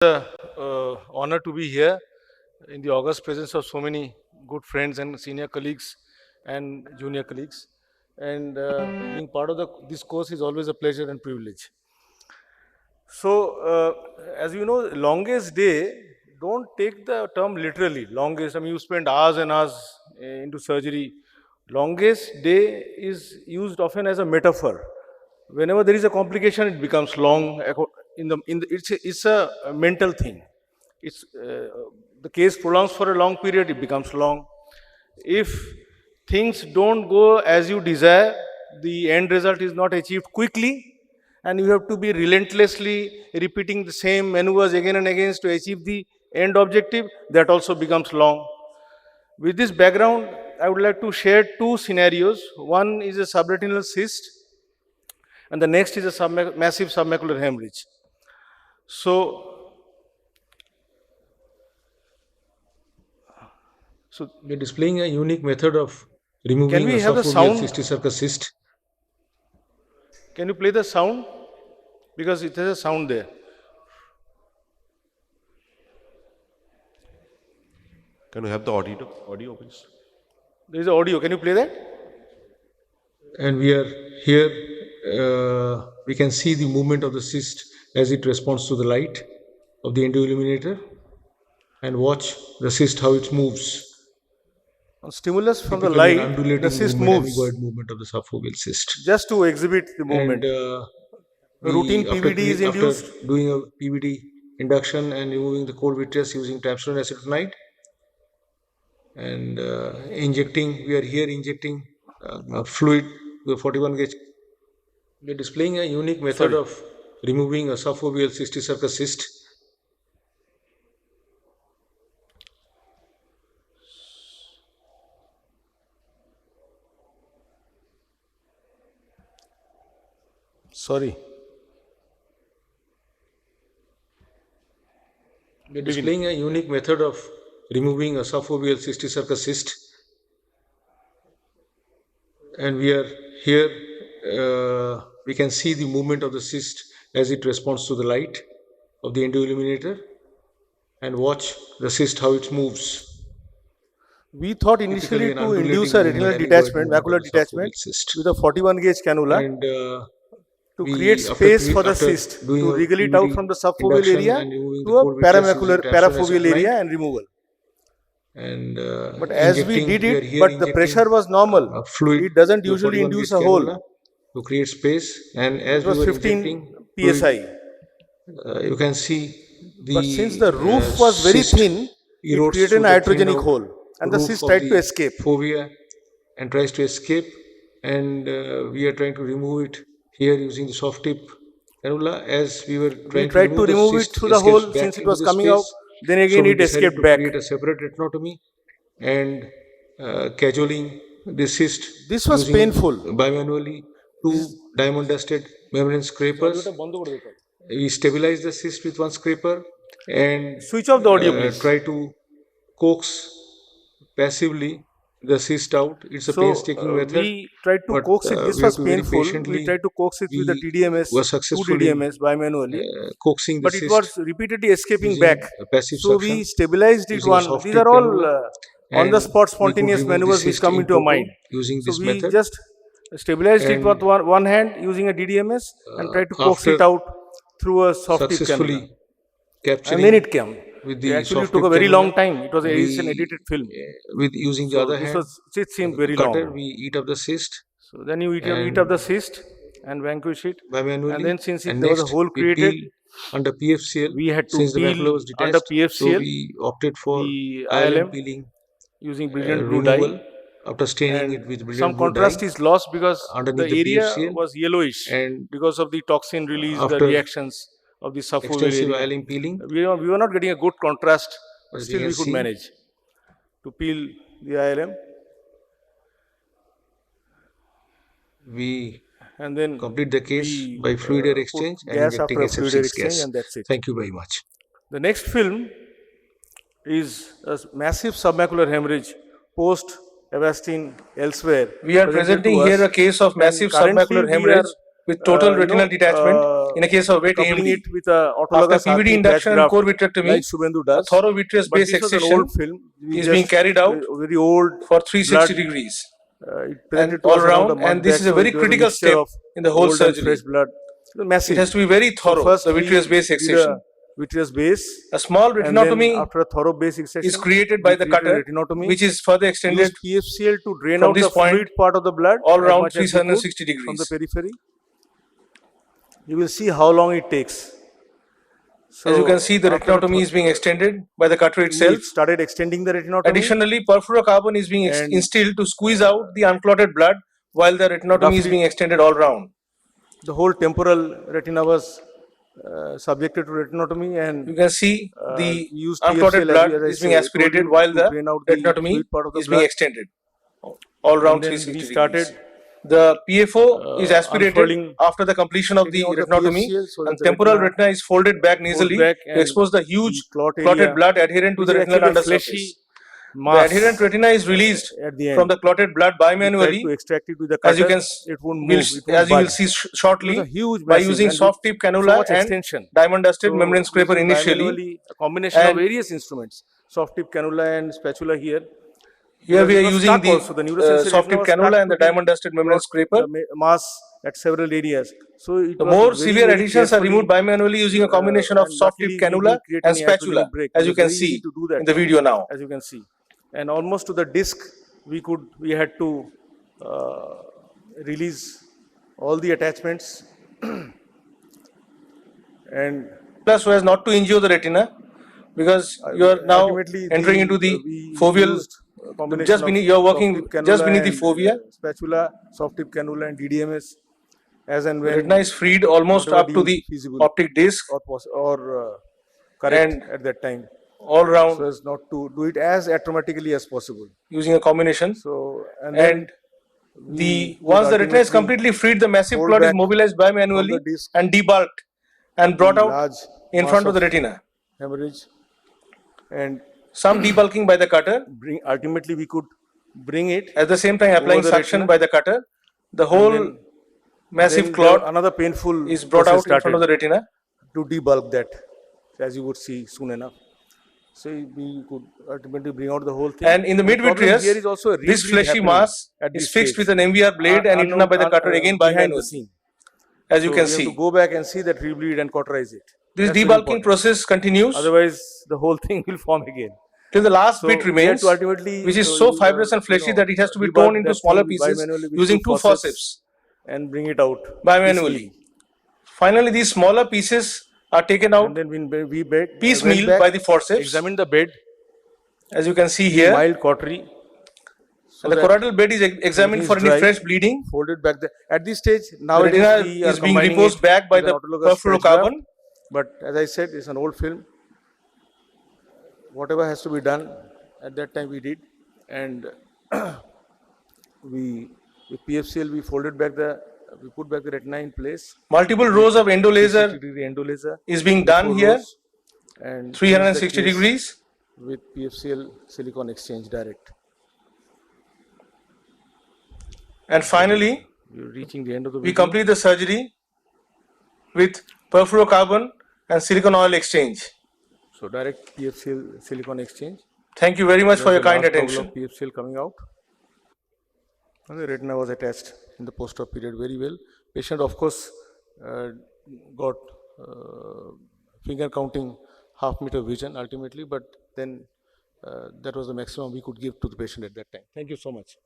Honor to be here in the august presence of so many good friends and senior colleagues and junior colleagues. And being part of this course is always a pleasure and privilege. So, as you know, longest day, don't take the term literally. Longest, I mean, you spend hours and hours into surgery. Longest day is used often as a metaphor. Whenever there is a complication, it becomes long. It's a mental thing. It's the case prolongs for a long period, it becomes long. If things don't go as you desire, the end result is not achieved quickly, and you have to be relentlessly repeating the same maneuvers again and again to achieve the end objective, that also becomes long. With this background, I would like to share two scenarios. One is a subretinal cyst, and the next is a massive submacular hemorrhage. So we are displaying a unique method of removing can we a have the subfoveal sound? cysticercus cyst. Can you play the sound? Because it has a sound there. Can we have the audio please? There is audio. Can you play that? And we are here, we can see the movement of the cyst as it responds to the light of the endoilluminator, and watch the cyst how it moves. On stimulus from the light, the cyst moves. Movement of the subfoveal cyst. Just to exhibit the movement. And routine PVD is induced. After doing a PVD induction and removing the cold vitreous using triamcinolone acetonide, and we are here injecting fluid with a 41 gauge. We are displaying a unique method of removing a subfoveal cysticercus cyst. Sorry. We are displaying a unique method of removing a subfoveal cysticercus cyst, and we are here, we can see the movement of the cyst as it responds to the light of the endoilluminator, and watch the cyst how it moves. We thought initially to induce a retinal detachment, macular detachment, with a 41 gauge cannula, and to create space for the cyst, to wriggle it out from the subfoveal area to a parafoveal area and removal. And but as we did it, but the pressure was normal. It doesn't usually induce a hole. To create space, and as it was 15 psi. You can see the. But since the roof was very thin, it created an iatrogenic hole, and the cyst tried to escape. Fovea and tries to escape, and we are trying to remove it here using the soft tip cannula. As we were trying to remove it through the hole, since it was coming out. Then again it escaped back. Create a separate retinotomy and cajoling the cyst. This was painful. Bimanually, 2 diamond dusted membrane scrapers. We stabilize the cyst with one scraper and switch off the audio, please. Try to coax passively the cyst out. It's a painstaking method. We tried to coax it. This was painful. We tried to coax it with the TDMS, 2 DDMS bimanually, coaxing the but cyst, it was repeatedly escaping back. So we stabilized it one. These are all on-the-spot spontaneous maneuvers which come into your mind. Using this we method, just stabilized it with one hand using a DDMS and tried to coax it out through a soft tip cannula. And then it came. Actually, it took a very long time. It was an edited film. With using the other hand, it seemed very cutter, long. we eat up the cyst. So then you eat up the cyst and vanquish it. And then since there was a hole created under PFCL, we had to peel under PFCL. So we opted for the ILM peeling using brilliant blue dye. After staining it with brilliant some contrast is lost because the area PFCL, was yellowish, and because of the toxin release, the reactions of the subfoveal area. ILM peeling, we were not getting a good contrast, but still we could manage to peel the ILM. We and then complete the case by fluid air exchange and injecting SF6 gas. And that's it. Thank you very much. The next film is a massive submacular hemorrhage post Avastin elsewhere. We are presenting here a case of massive submacular hemorrhage with total retinal detachment in a case of wet coupling AMD. it with a After autologous PVD RP induction and patch core graft vitrectomy, like Subhendu a does. thorough vitreous But base this was an excision old film. We is being just carried out very old for 360 blood. degrees It and presented to all us around a around, month and this back, is a so very it was a critical mixture step of in the whole old and surgery. fresh blood. Massive. It has to be very So thorough, first the vitreous we base did excision. a vitreous base, A small and then retinotomy after a thorough base excision, is created we by the created cutter, retinotomy, which is further extended used PFCL to drain from out this the point fluid part of the blood all as around much as we could 360 from the degrees. periphery. You will see how long it takes. So As you can see, the after retinotomy is being extended by the cutter we itself. started extending the retinotomy. Additionally, perfluorocarbon is being And instilled to squeeze out the unclotted blood while the retinotomy is roughly being extended all round. the whole temporal retina was subjected to retinotomy, and You can see the we used unclotted PFCL blood as I is being told aspirated you, while to the drain out the retinotomy fluid part of the is being blood. extended all around And then 360 we started degrees. The PFO is aspirated unfurling, after the completion of the taking out the retinotomy, PFCL so that and the temporal retina retina is folded back folds nasally back to and expose the the huge clot clotted area, blood adherent to which the is retinal actually a undersurface. fleshy The mass adherent retina is released at the from end. the clotted blood We tried bimanually. to extract it with the As you cutter. can It won't move. It won't as you will budge. see It was a shortly, huge, by massive, using and soft with tip so cannula much and extension. diamond dusted So membrane scraper using initially, bimanually a combination of and various instruments, soft tip cannula and spatula here. here Because we it are was using stuck the also. The neurosensory soft retina tip was stuck cannula and to the diamond dusted membrane clot scraper. the mass at several areas. So it The was more very, severe very adhesions are removed carefully, bimanually using a combination of and soft tip luckily we cannula didn't create and any spatula, iatrogenic break. as It you was can very easy see to do that, in the video now. as you can see. And almost to the disc, we had to release all the attachments and Plus, so as not to injure the retina, because you are now ultimately entering into the we foveal, used a combination just of beneath, you are soft working tip just cannula beneath the and fovea. spatula, soft tip cannula and DDMS as and The when retina is freed almost whatever up to deemed the feasible optic disc or correct and at that time, all so round as not to do it as atraumatically as possible. using a combination. So and then And we could once the retina is ultimately completely freed, the massive fold clot is back mobilized from the bimanually disc and debulked and brought the out large in mass front of of the retina. hemorrhage, and Some debulking by the cutter, ultimately we could bring it at the same time over applying the suction retina, by the cutter. The and whole massive clot another painful is brought process out in front started of the retina. to debulk that, as you would see soon enough. So we could ultimately bring out the whole thing. And in the problem mid-vitreous, here is also a this rebleed fleshy happening mass at is this fixed stage, with an MVR blade and eaten up by the cutter again behind the bimanually, scene. as you So can we have to see. go back and see that rebleed and cauterize it. This That's very debulking important. process continues Otherwise, the whole thing will form again. till the last So bit we had remains, to ultimately, which is so fibrous and fleshy that it has to be torn debulk into that smaller thing pieces bimanually with using two forceps forceps and bring it out bimanually. piecemeal. Finally, these smaller pieces are taken out And then we went piecemeal back, by the forceps, examined the bed, as you can see being here. mild cautery, so And the that choroidal bed is examined everything for is any dry, fresh bleeding. folded back there. At this stage, The nowadays retina we are is being combining reposed it back by with an the autologous patch graft. perfluorocarbon. But as I said, it's an old film. Whatever has to be done at that time we did, and with PFCL we put back the retina in place. Multiple rows of 360-degree endo laser is being 3-4 done here, rows, and 360 degrees. with PFCL silicon exchange direct. And finally, We're reaching the end of the we video. complete the surgery with perfluorocarbon and silicon oil exchange. So direct PFCL silicon exchange. Thank you very much for your kind Last bubble attention. of PFCL coming out. And the retina was attached in the post-op period very well. Patient, of course, got finger counting half-meter vision ultimately, but then that was the maximum we could give to the patient at that time. Thank you so much.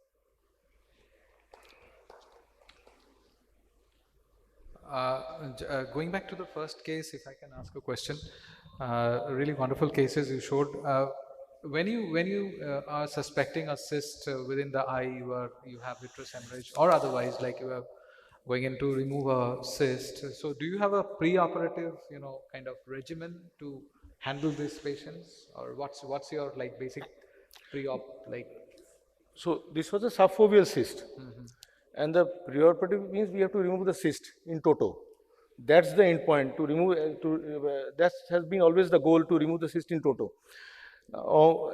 Going back to the first case, if I can ask a question, really wonderful cases you showed. When you are suspecting a cyst within the eye, you have vitreous hemorrhage, or otherwise, like you are going in to remove a cyst. So, do you have a pre-operative, kind of regimen to handle these patients, or what's your like basic pre-op like? So this was a subfoveal cyst, and the preoperative means we have to remove the cyst in toto. That's the end point, to remove. That has been always the goal, to remove the cyst in toto.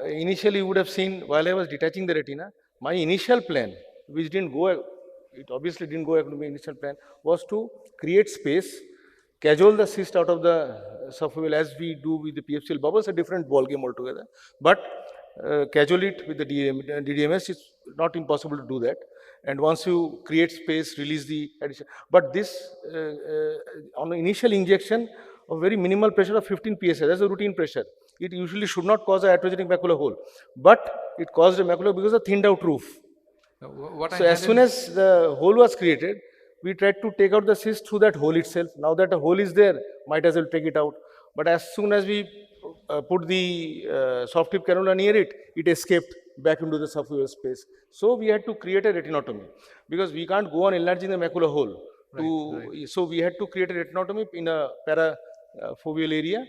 Initially, you would have seen while I was detaching the retina, my initial plan, which didn't go it obviously didn't go according to my initial plan, was to create space, cajole the cyst out of the subfoveal as we do with the PFCL bubbles, a different ball game altogether. But cajole it with the DDMS, it's not impossible to do that. And once you create space, release the addition. But this, on the initial injection of very minimal pressure of 15 psi, that's a routine pressure. It usually should not cause a iatrogenic macular hole, but it caused a macular because of thinned out roof. What So as soon as the hole was created, we tried to take out the cyst through that hole itself. Now that a hole is there, might as well take it out. But as soon as we put the soft tip cannula near it, it escaped back into the subfoveal space. So we had to create a retinotomy because we can't go on enlarging the macular hole. So we had to create a retinotomy in a parafoveal area,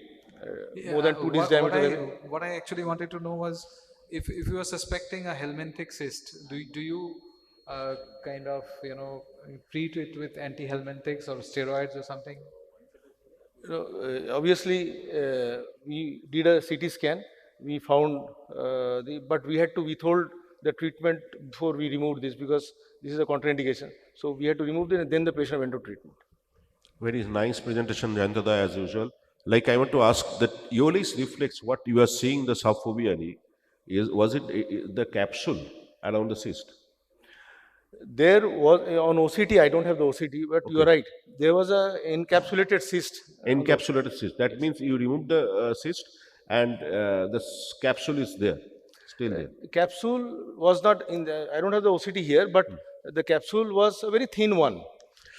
more than 2 disc diameter. What I actually wanted to know was, if you are suspecting a helminthic cyst, do you kind of, you know, treat it with anti-helminthics or steroids or something? Obviously, we did a CT scan. We found, but we had to withhold the treatment before we removed this because this is a contraindication. So we had to remove it, and then the patient went to treatment. Very nice presentation, Jayanta, as usual. Like I want to ask that Eolis reflex, what you are seeing the subfoveally, was it the capsule around the cyst? There was on OCT, I don't have the OCT, but you are right. There was a encapsulated cyst. Encapsulated cyst. That means you remove the cyst and the capsule is there, still there. Capsule was not in the, I don't have the OCT here, but the capsule was a very thin one.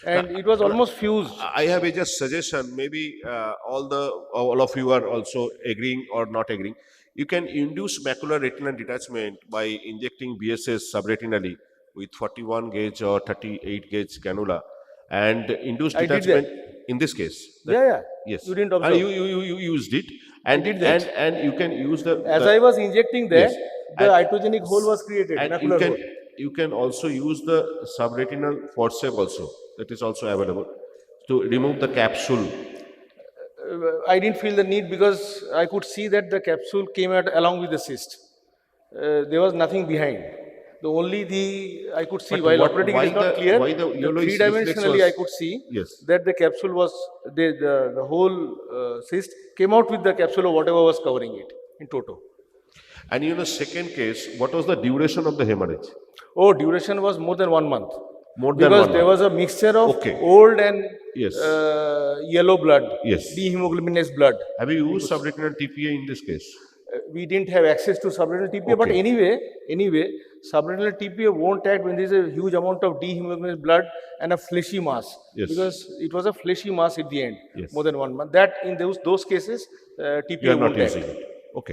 And it was almost fused. I have a just suggestion, maybe all of you are also agreeing or not agreeing. You can induce macular retinal detachment by injecting BSS subretinally with 41 gauge or 38 gauge cannula and induce detachment in this case. Yes. You didn't observe. You used it and you can use the... As I was injecting there, Yes. the iatrogenic hole was created, And macular hole. you can also use the subretinal forceps also, that is also available, to remove the capsule. I didn't feel the need because I could see that the capsule came out along with the cyst. There was nothing behind. I could see, while operating it is not clear, three-dimensionally I could see that the capsule was, the whole cyst came out with the capsule or whatever was covering it in toto. And in the second case, what was the duration of the hemorrhage? Oh, duration was more than 1 month. More than because 1 there month. was a mixture of old and yellow blood, dehemoglobininase blood. Have you used subretinal TPA in this case? We didn't have access to subretinal TPA, but anyway, subretinal TPA won't act when there is a huge amount of dehemoglobininase blood and a fleshy mass, because it was a fleshy mass at the end, more than 1 month. That in those cases, TPA You are not won't act. using it.